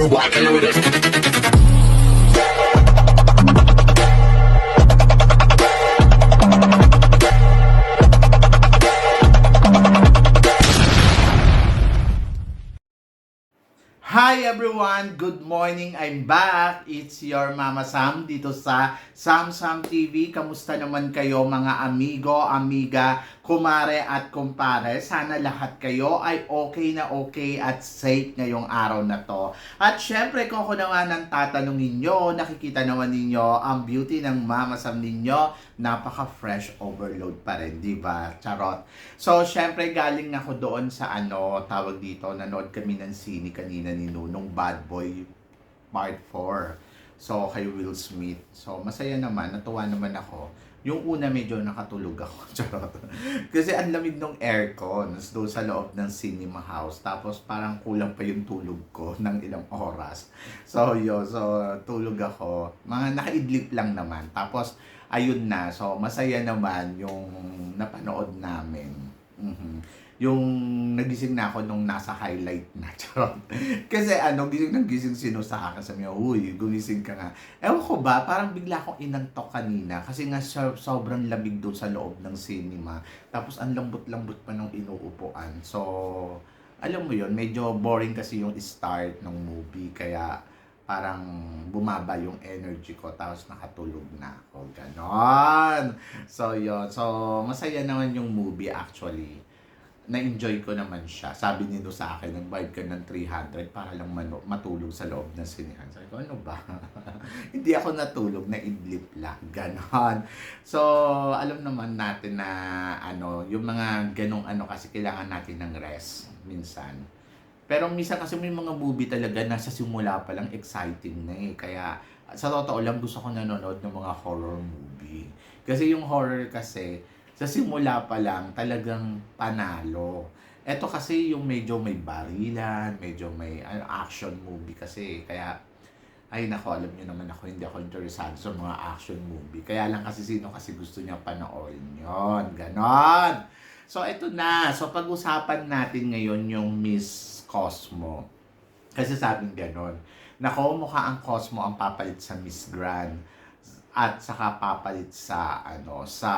walking with it. Hi everyone! Good morning! I'm back! It's your Mama Sam dito sa Sam Sam TV. Kamusta naman kayo mga amigo, amiga, kumare at kumpare? Sana lahat kayo ay okay na okay at safe ngayong araw na to. At syempre kung ako naman ang tatanungin nyo, nakikita naman ninyo ang beauty ng Mama Sam ninyo. Napaka-fresh overload pa rin, di ba? Charot! So syempre galing ako doon sa tawag dito, nanood kami ng sine kanina ni Nunong Bad Boy Part 4. So, kay Will Smith. So, masaya naman. Natuwa naman ako. Yung una medyo nakatulog ako. Charot. Kasi ang lamig ng aircon doon sa loob ng cinema house. Tapos parang kulang pa yung tulog ko ng ilang oras. So, yun. So, tulog ako. Mga nakaidlip lang naman. Tapos, ayun na. So, masaya naman yung napanood namin. Yung nagising na ako nung nasa highlight na. Charot. Kasi gising sino sa akin. Sabi niya, uy, gumising ka nga. Ewan ko ba, parang bigla akong inantok kanina. Kasi nga sobrang lamig doon sa loob ng cinema. Tapos ang lambot-lambot pa ng inuupuan. So, alam mo yon, medyo boring kasi yung start ng movie. Kaya parang bumaba yung energy ko. Tapos nakatulog na ako. Ganon. So, yun. So, masaya naman yung movie actually. Na-enjoy ko naman siya. Sabi nito sa akin, nag-buy ka ng 300 para lang matulog sa loob ng sinihan. Sabi ko, ano ba? Hindi ako natulog, na-idlip lang. Ganon. So, alam naman natin na yung mga ganong kasi kailangan natin ng rest minsan. Pero minsan kasi may mga movie talaga na sa simula pa lang exciting na eh. Kaya sa totoo lang gusto ko nanonood ng mga horror movie. Kasi yung horror kasi, sa simula pa lang, talagang panalo. Ito kasi yung medyo may barilan, medyo may action movie kasi. Kaya, ay nako, alam niyo naman ako, hindi ako interesado sa mga action movie. Kaya lang kasi sino kasi gusto niya panoorin yon. Ganon! So, ito na. So, pag-usapan natin ngayon yung Miss Cosmo. Kasi sabing ganon. Nako, mukha ang Cosmo ang papalit sa Miss Grand. At saka papalit sa, sa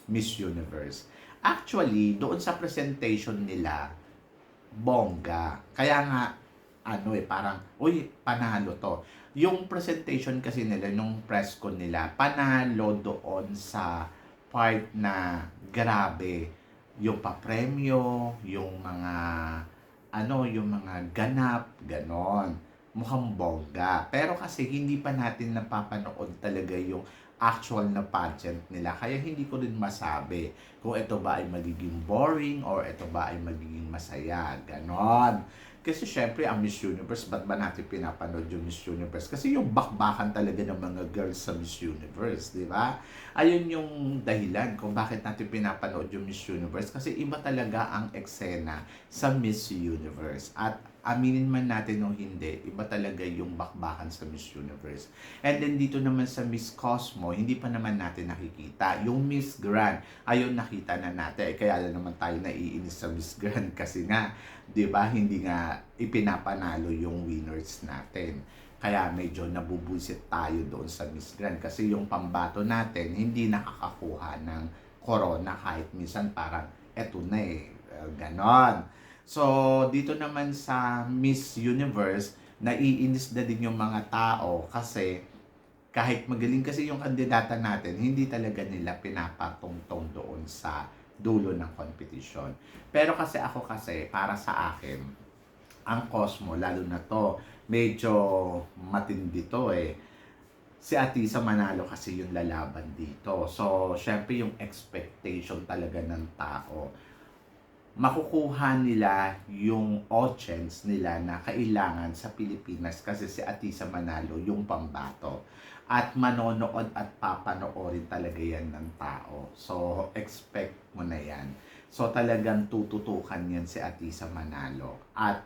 Miss Universe. Actually, doon sa presentation nila, bongga. Kaya nga, parang, uy, panalo to. Yung presentation kasi nila, nung press con nila, panalo doon sa part na grabe. Yung papremyo, yung mga, yung mga ganap, ganon. Mukhang bongga. Pero kasi hindi pa natin napapanood talaga yung actual na pageant nila. Kaya hindi ko rin masabi kung ito ba ay magiging boring or ito ba ay magiging masaya. Ganon. Kasi syempre, ang Miss Universe, ba't ba natin pinapanood yung Miss Universe? Kasi yung bakbakan talaga ng mga girls sa Miss Universe, di ba? Ayun yung dahilan kung bakit natin pinapanood yung Miss Universe. Kasi iba talaga ang eksena sa Miss Universe. At aminin man natin o hindi, iba talaga yung bakbakan sa Miss Universe. And then dito naman sa Miss Cosmo, hindi pa naman natin nakikita. Yung Miss Grand, ayun nakita na natin. Kaya lang naman tayo naiinis sa Miss Grand kasi nga, di ba, hindi nga ipinapanalo yung winners natin. Kaya medyo nabubusit tayo doon sa Miss Grand. Kasi yung pambato natin, hindi nakakakuha ng corona kahit minsan parang eto na ganon. So, dito naman sa Miss Universe, naiinis na din yung mga tao kasi kahit magaling kasi yung kandidata natin, hindi talaga nila pinapatungtong doon sa dulo ng competition. Pero kasi ako para sa akin, ang Cosmo, lalo na to, medyo matindi to Si Atisa Manalo kasi yung lalaban dito. So, syempre yung expectation talaga ng tao, makukuha nila yung audience nila na kailangan sa Pilipinas kasi si Atisa Manalo yung pambato. At manonood at papanoorin talaga yan ng tao. So, expect mo na yan. So, talagang tututukan yan si Atisa Manalo. At,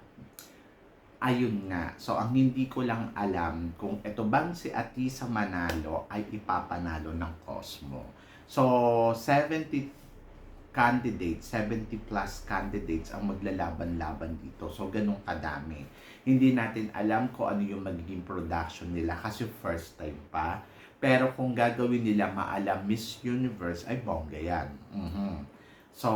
ayun nga. So, ang hindi ko lang alam kung ito bang si Atisa Manalo ay ipapanalo ng Cosmo. So, 70 candidates, 70 plus candidates ang maglalaban-laban dito. So, ganun kadami. Hindi natin alam kung ano yung magiging production nila kasi first time pa. Pero kung gagawin nila maalam Miss Universe, ay bongga yan. So,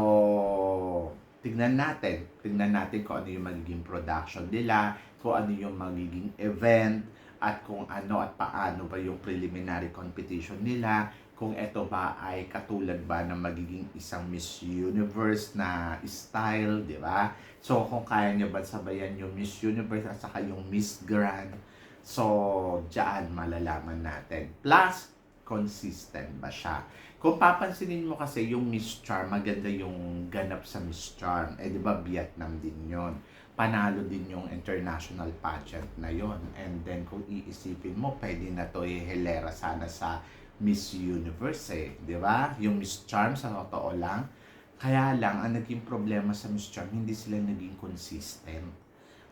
tignan natin. Tignan natin kung ano yung magiging production nila, kung ano yung magiging event, at kung ano at paano ba yung preliminary competition nila, kung ito ba ay katulad ba ng magiging isang Miss Universe na style, di ba? So, kung kaya nyo ba sabayan yung Miss Universe at saka yung Miss Grand, so, dyan malalaman natin. Plus, consistent ba siya? Kung papansinin mo kasi yung Miss Charm, maganda yung ganap sa Miss Charm. Eh, di ba, Vietnam din yon. Panalo din yung international pageant na yon. And then, kung iisipin mo, pwede na to ihilera sana sa Miss Universe eh, di ba? Yung Miss Charm sa totoo lang. Kaya lang, ang naging problema sa Miss Charm, hindi sila naging consistent.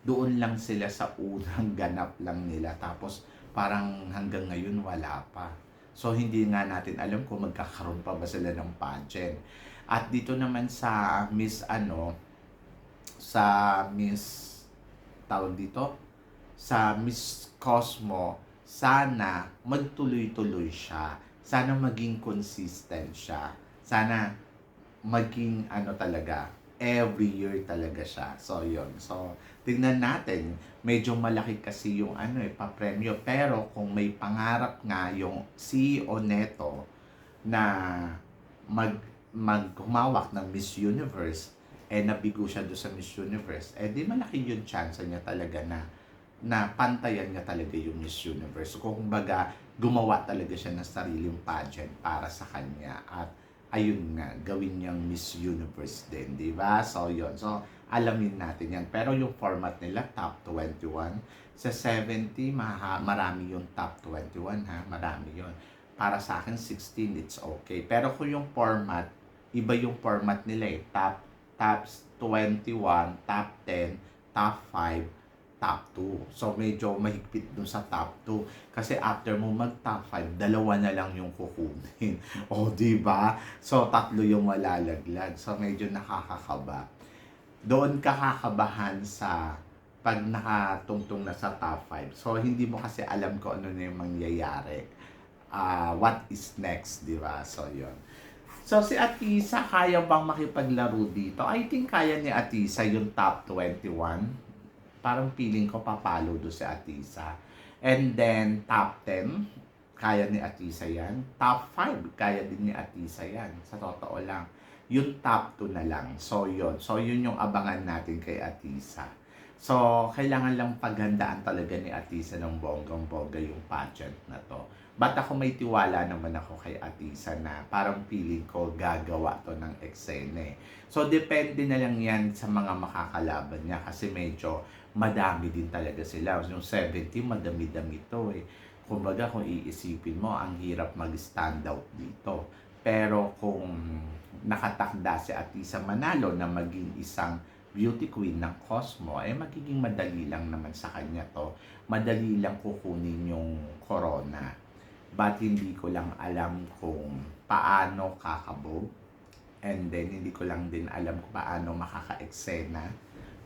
Doon lang sila sa unang ganap lang nila. Tapos, parang hanggang ngayon wala pa. So, hindi nga natin alam kung magkakaroon pa ba sila ng pageant. At dito naman sa Miss sa Miss, tawag dito, sa Miss Cosmo, sana magtuloy-tuloy siya. Sana maging consistent siya. Sana maging talaga, every year talaga siya. So, yun. So, tingnan natin. Medyo malaki kasi yung papremyo. Pero kung may pangarap nga yung CEO neto na humawak ng Miss Universe, nabigo siya doon sa Miss Universe, di malaki yung chance niya talaga na pantayan niya talaga yung Miss Universe. Kung baga, gumawa talaga siya ng sariling pageant para sa kanya. At ayun nga, gawin niyang Miss Universe din, di ba? So, yun. So, alamin natin yan. Pero yung format nila, top 21. Sa 70, marami yung top 21, ha? Marami yun. Para sa akin, 16, it's okay. Pero kung yung format, iba yung format nila eh. Top 21, top 10, top 5, top 2. So, medyo mahigpit dun sa top 2. Kasi after mo mag-top 5, dalawa na lang yung kukunin. O, di ba? So, 3 yung malalaglag. So, medyo nakakakaba. Doon ka kakabahan sa pag nakatungtong na sa top 5. So, hindi mo kasi alam kung ano na yung mangyayari. What is next, di ba? So, yun. So, si Atisa, kaya bang makipaglaro dito? I think kaya ni Atisa yung top 21. Parang feeling ko papalo do si Atisa. And then, top 10, kaya ni Atisa yan. Top 5, kaya din ni Atisa yan. Sa totoo lang. Yung top 2 na lang. So, yun. So, yun yung abangan natin kay Atisa. So, kailangan lang paghandaan talaga ni Atisa ng bonggang-bongga yung pageant na to. But ako may tiwala naman ako kay Atisa na parang feeling ko gagawa to ng eksena eh. So, depende na lang yan sa mga makakalaban niya kasi medyo madami din talaga sila. Yung 70, madami-dami to eh. Kumbaga, kung iisipin mo, ang hirap mag-stand out dito. Pero kung nakatakda si Atisa Manalo na maging isang beauty queen ng Cosmo, magiging madali lang naman sa kanya to. Madali lang kukunin yung corona. But hindi ko lang alam kung paano kakabog. And then, hindi ko lang din alam kung paano makaka-eksena.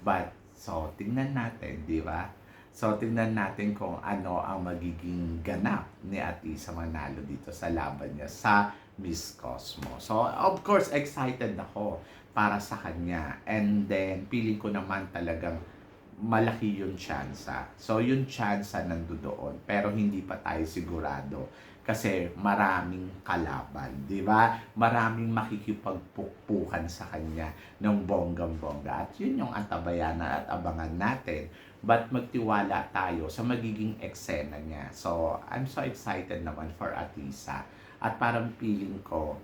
But, so, tingnan natin, di ba? So, tingnan natin kung ano ang magiging ganap ni Atisa Manalo dito sa laban niya sa Miss Cosmo. So, of course, excited ako para sa kanya. And then, feeling ko naman talagang malaki yung tsansa. So, yung tsansa nandoon. Pero hindi pa tayo sigurado. Kasi maraming kalaban. Di ba? Maraming makikipagpukpukan sa kanya ng bonggang-bongga. At yun yung antabayanan at abangan natin. But magtiwala tayo sa magiging eksena niya. So, I'm so excited naman for Atisa. At parang feeling ko,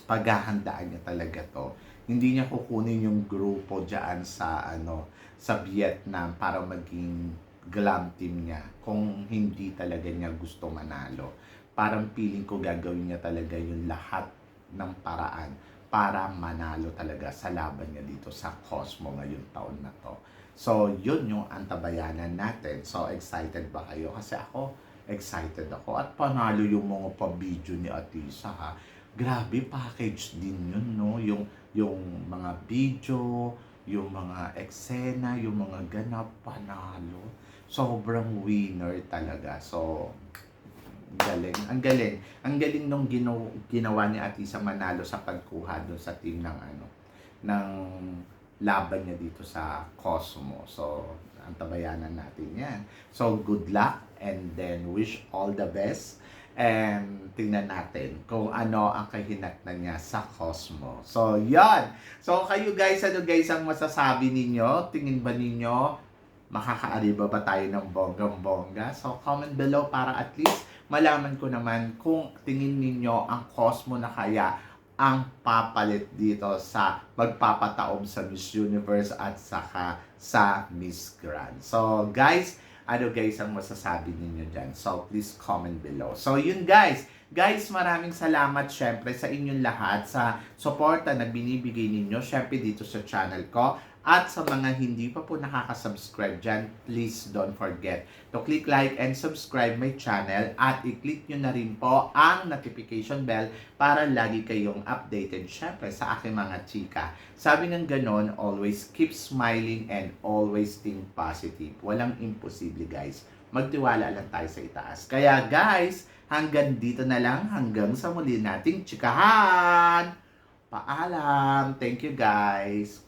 paghahandaan niya talaga to. Hindi niya kukunin yung grupo dyan sa Vietnam para maging glam team niya kung hindi talaga niya gusto manalo. Parang feeling ko gagawin niya talaga yung lahat ng paraan para manalo talaga sa laban niya dito sa Cosmo ngayong taon na to. So, yun yung antabayanan natin. So, excited ba kayo? Kasi ako, excited ako. At panalo yung mga pa-video ni Atisa ha. grabe package din yun, no? Yung mga video, yung mga eksena, yung mga ganap, panalo. Sobrang winner talaga. So, galing. Ang galing. Ang galing nung ginawa ni Atisa Manalo sa pagkuha doon sa team ng ng laban niya dito sa Cosmo. So, antabayanan natin yan. So, good luck and then wish all the best. And tingnan natin kung ano ang kahinatnan niya sa Cosmo. So, yan. So, kayo guys, ano guys ang masasabi ninyo? Tingin ba ninyo makakaariba ba tayo ng bonggang-bongga? So, comment below para at least malaman ko naman kung tingin ninyo ang Cosmo na kaya ang papalit dito sa magpapataom sa Miss Universe at saka sa Miss Grand. So, guys, ano guys ang masasabi ninyo dyan? So, please comment below. So, yun guys. Guys, maraming salamat syempre sa inyong lahat sa suporta na binibigay ninyo syempre dito sa channel ko. At sa mga hindi pa po nakaka-subscribe dyan, please don't forget to click like and subscribe my channel at i-click nyo na rin po ang notification bell para lagi kayong updated syempre sa aking mga chika. Sabi ng ganon, always keep smiling and always think positive. Walang imposible guys. Magtiwala lang tayo sa itaas. Kaya guys, hanggang dito na lang. Hanggang sa muli nating chikahan. Paalam. Thank you guys.